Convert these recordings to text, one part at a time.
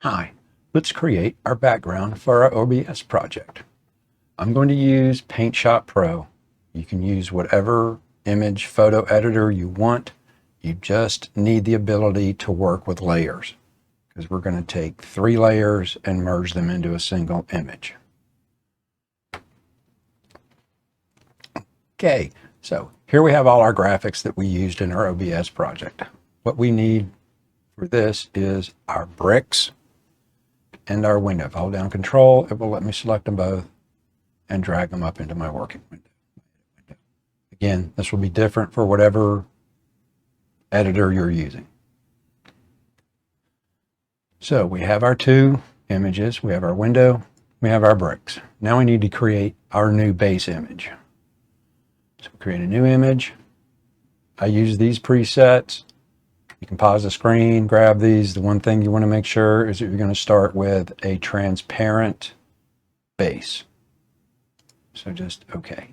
Hi, let's create our background for our OBS project. I'm going to use Paint Shop Pro. You can use whatever image photo editor you want. You just need the ability to work with layers, because we're going to take 3 layers and merge them into a single image. Okay, so here we have all our graphics that we used in our OBS project. What we need for this is our bricks and our window. If I hold down Control, it will let me select them both and drag them up into my working window. Again, this will be different for whatever editor you're using. So we have our 2 images, we have our window, we have our bricks. Now we need to create our new base image. So create a new image. I use these presets. You can pause the screen, grab these. The one thing you want to make sure is that you're going to start with a transparent base. So just OK.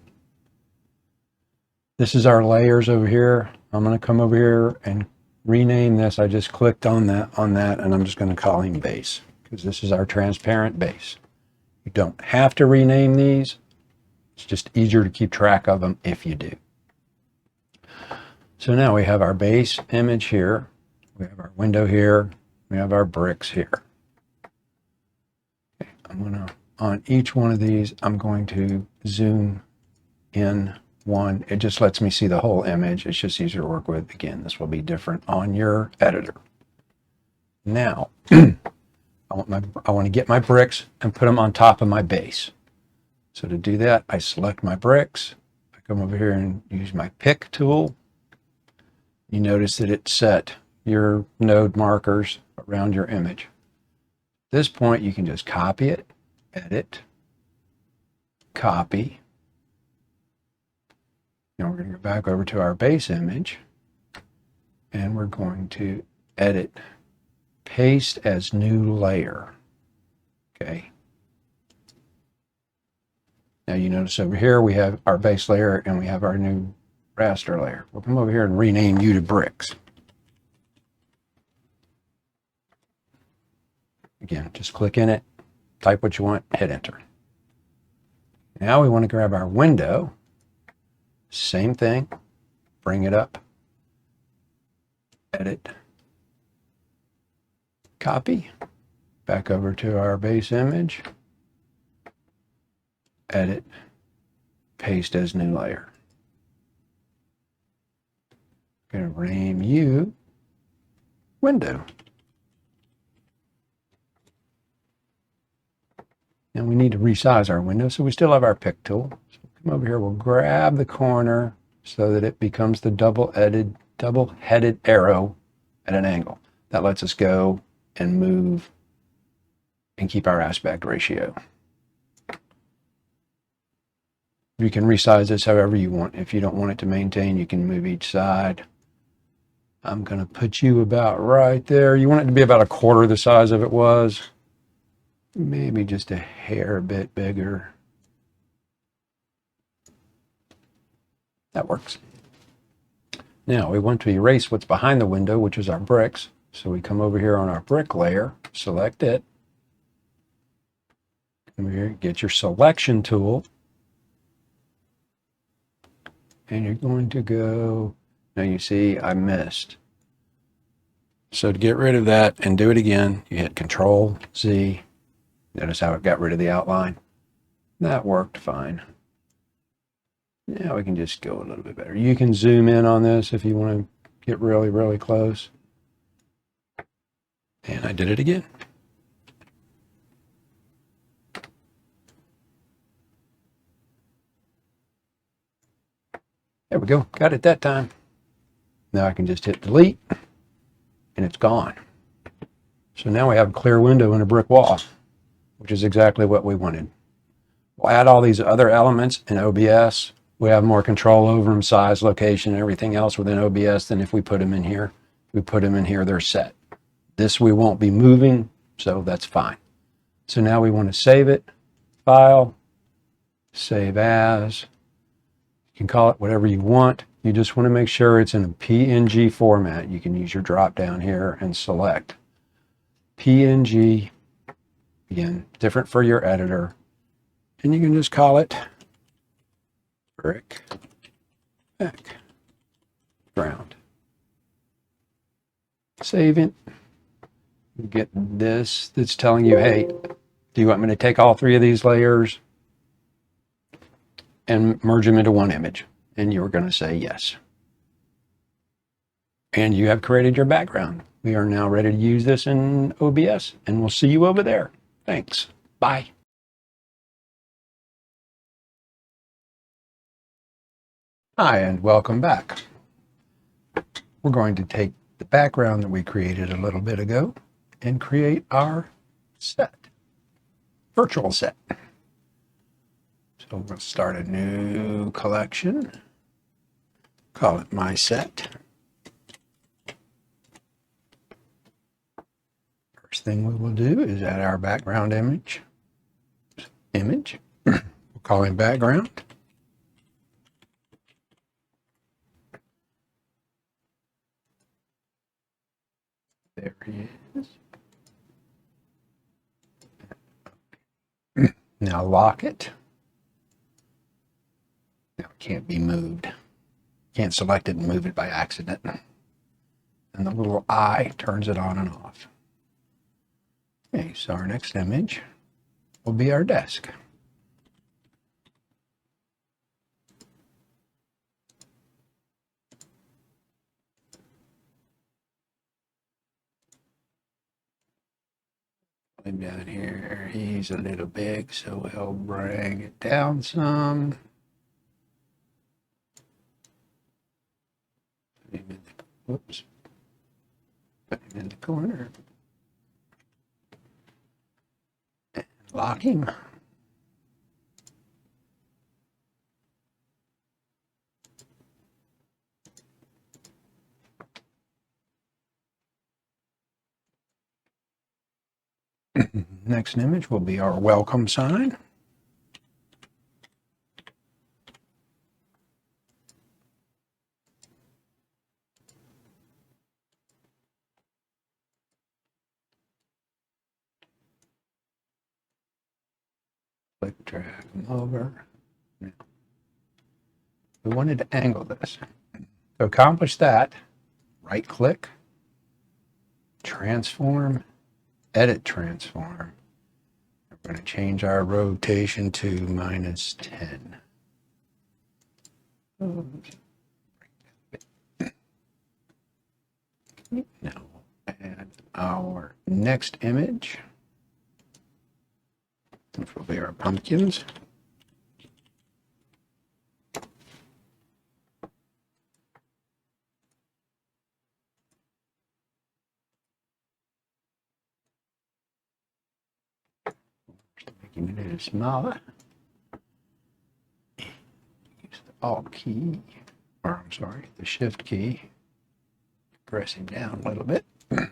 This is our layers over here. I'm going to come over here and rename this. I just clicked on that, and I'm just going to call him base, because this is our transparent base. You don't have to rename these. It's just easier to keep track of them if you do. So now we have our base image here, we have our window here, we have our bricks here. Okay, on each one of these, I'm going to zoom in one. It just lets me see the whole image. It's just easier to work with. Again, this will be different on your editor. Now, I want to get my bricks and put them on top of my base. So to do that, I select my bricks. I come over here and use my pick tool. You notice that it set your node markers around your image. At this point, you can just copy it, edit, copy. Now we're going to go back over to our base image, and we're going to edit, paste as new layer. Okay. Now you notice over here we have our base layer and we have our new raster layer. We'll come over here and rename you to bricks. Again, just click in it, type what you want, hit enter. Now we want to grab our window. Same thing, bring it up, edit, copy, back over to our base image, edit, paste as new layer. I'm going to rename you window. And we need to resize our window, so we still have our pick tool. So come over here, we'll grab the corner so that it becomes the double-headed arrow at an angle. That lets us go and move and keep our aspect ratio. You can resize this however you want. If you don't want it to maintain, you can move each side. I'm going to put you about right there. You want it to be about 1/4 the size of it was. Maybe just a hair bit bigger. That works. Now we want to erase what's behind the window, which is our bricks. So we come over here on our brick layer, select it. Come over here, get your selection tool. And you're going to go, now you see I missed. So to get rid of that and do it again, you hit Control Z. Notice how it got rid of the outline. That worked fine. Now we can just go a little bit better. You can zoom in on this if you want to get really, really close. And I did it again. There we go. Got it that time. Now I can just hit delete, and it's gone. So now we have a clear window and a brick wall, which is exactly what we wanted. We'll add all these other elements in OBS. We have more control over them, size, location, everything else within OBS than if we put them in here. If we put them in here, they're set. This we won't be moving, so that's fine. So now we want to save it. File, save as. You can call it whatever you want. You just want to make sure it's in a PNG format. You can use your drop down here and select PNG. Again, different for your editor. And you can just call it brick background. Save it. You get this that's telling you, hey, do you want me to take all three of these layers and merge them into one image? And you're going to say yes. And you have created your background. We are now ready to use this in OBS, and we'll see you over there. Thanks. Bye. Hi, and welcome back. We're going to take the background that we created a little bit ago and create our set, virtual set. So we'll start a new collection, call it My Set. First thing we will do is add our background image. We'll call him background. There he is. Now lock it. Now it can't be moved. Can't select it and move it by accident. And the little eye turns it on and off. Okay, so our next image will be our desk. Down here, he's a little big, so we'll bring it down some. Whoops. Put him in the corner. And lock him. Next image will be our welcome sign. Click, drag them over. Now, we wanted to angle this. To accomplish that, right click, transform, edit transform. We're going to change our rotation to -10. Now we'll add our next image, which will be our pumpkins. Making it a little smaller. Use the Alt key, or I'm sorry, the Shift key. Press him down a little bit. Forget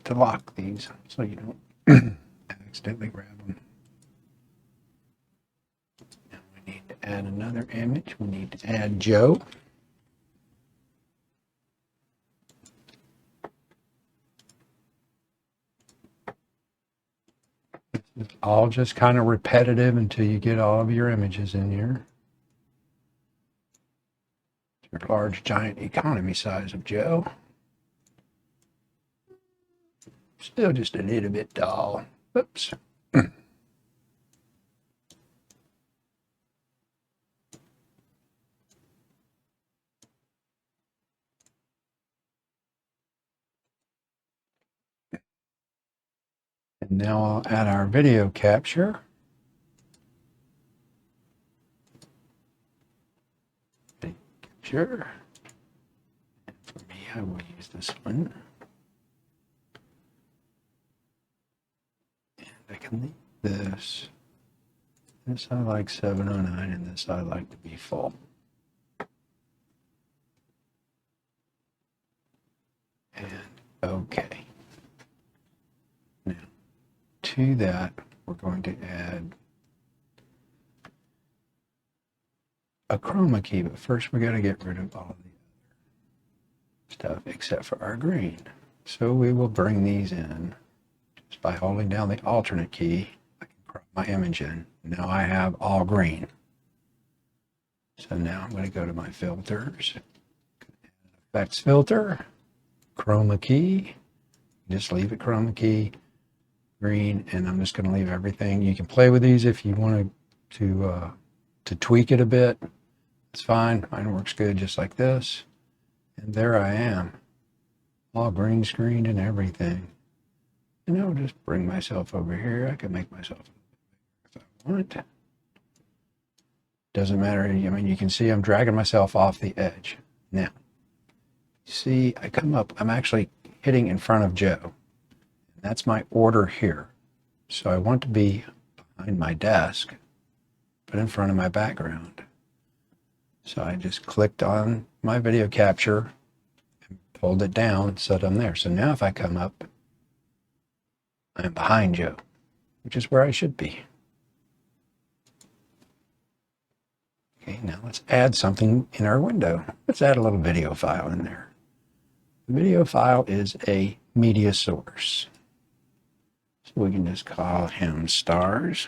to lock these so you don't accidentally grab them. Now we need to add another image. We need to add Joe. It's all just kind of repetitive until you get all of your images in here. Your large, giant economy size of Joe. Still just a little bit tall. Oops. And now I'll add our video capture. Sure. And for me, I will use this one. And I can leave this. This I like 709, and this I like to be full. And okay. Now, to that, we're going to add a chroma key, but first we got to get rid of all of the other. stuff except for our green. So we will bring these in just by holding down the alternate key. I can crop my image in. Now I have all green. So now I'm going to go to my filters, effects filter, Chroma Key. Just leave it Chroma Key, green, and I'm just going to leave everything. You can play with these if you want to tweak it a bit. It's fine. Mine works good just like this. And there I am, all green screened and everything. And I'll just bring myself over here. I can make myself if I want. Doesn't matter. I mean, you can see I'm dragging myself off the edge. Now, see, I come up, I'm actually hitting in front of Joe. That's my order here. So I want to be behind my desk, but in front of my background. So I just clicked on my video capture and pulled it down so that I'm there. So now if I come up, I'm behind Joe, which is where I should be. Okay, now let's add something in our window. Let's add a little video file in there. The video file is a media source. So we can just call him stars.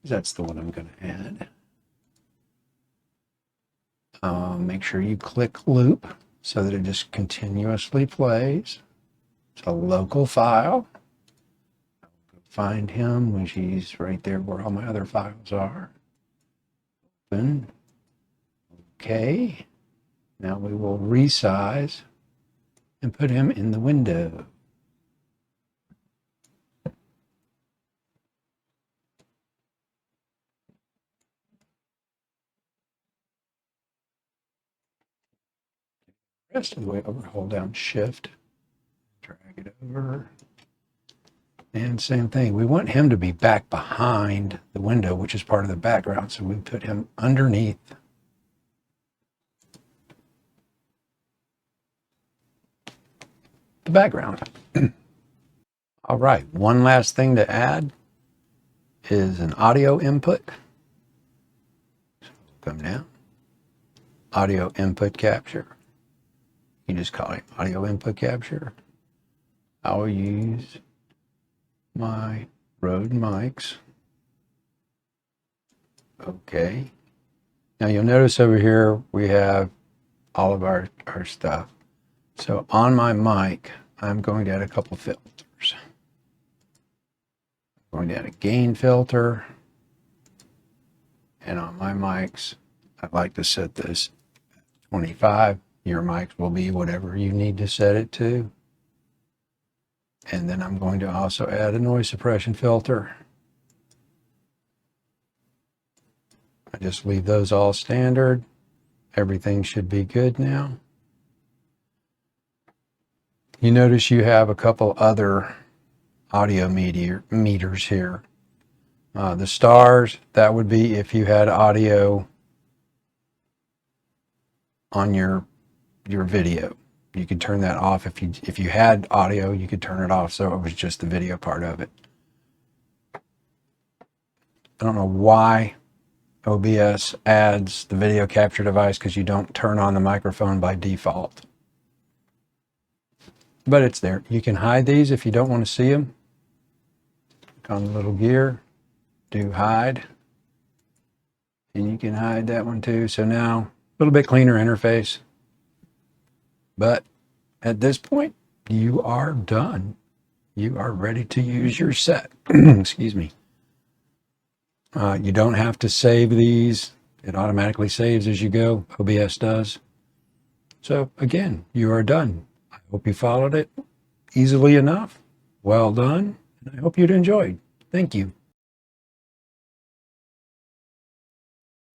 That's the one I'm going to add. Make sure you click loop so that it just continuously plays. It's a local file. I'll go find him, which he's right there where all my other files are. Open. Okay. Now we will resize and put him in the window. Rest of the way over, hold down shift, drag it over, and same thing. We want him to be back behind the window, which is part of the background, so we put him underneath the background. All right, one last thing to add is an audio input. So come down, audio input capture. You just call it audio input capture. I'll use my Rode mics. Okay. Now you'll notice over here we have all of our stuff. So on my mic, I'm going to add a couple filters. I'm going to add a gain filter. And on my mics, I'd like to set this at 25. Your mics will be whatever you need to set it to. And then I'm going to also add a noise suppression filter. I just leave those all standard. Everything should be good now. You notice you have a couple other audio meters here. The stars, that would be if you had audio on your video. You could turn that off. If you had audio, you could turn it off, so it was just the video part of it. I don't know why OBS adds the video capture device, because you don't turn on the microphone by default. But it's there. You can hide these if you don't want to see them. Click on the little gear, do hide, and you can hide that one too. So now a little bit cleaner interface. But at this point, you are done. You are ready to use your set. Excuse me. You don't have to save these. It automatically saves as you go. OBS does. So again, you are done. I hope you followed it easily enough. Well done. And I hope you'd enjoyed. Thank you.